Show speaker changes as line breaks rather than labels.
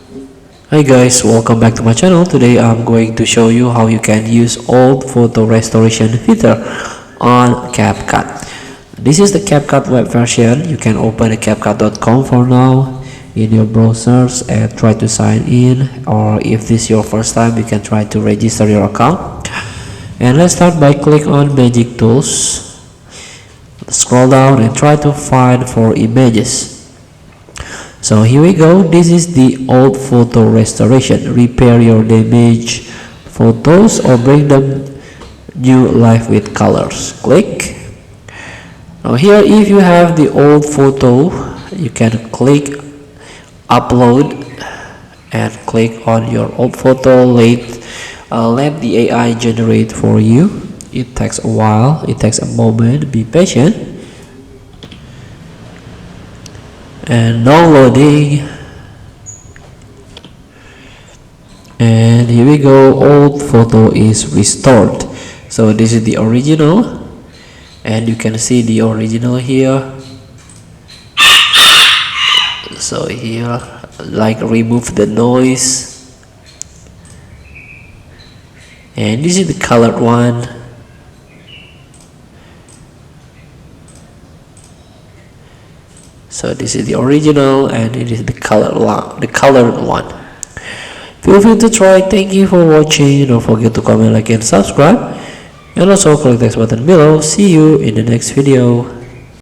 Hi guys, welcome back to my channel. Today I'm going to show you how you can use old photo restoration feature on CapCut. This is the CapCut web version. You can open CapCut.com for now in your browsers and try to sign in, or if this is your first time, you can try to register your account. And let's start by click on Magic Tools. Scroll down and try to find for images. So here we go. This is the old photo restoration. Repair your damaged photos or bring them new life with colors. Click. Now here, if you have the old photo, you can click upload and click on your old photo. Let the AI generate for you. It takes a while, it takes a moment. Be patient. And downloading, and here we go. Old photo is restored. So this is the original, and you can see the original here. So here, like, remove the noise, and this is the colored one. So this is the original, and it is the colored one. Feel free to try. Thank you for watching. Don't forget to comment, like, and subscribe, and also click the button below. See you in the next video.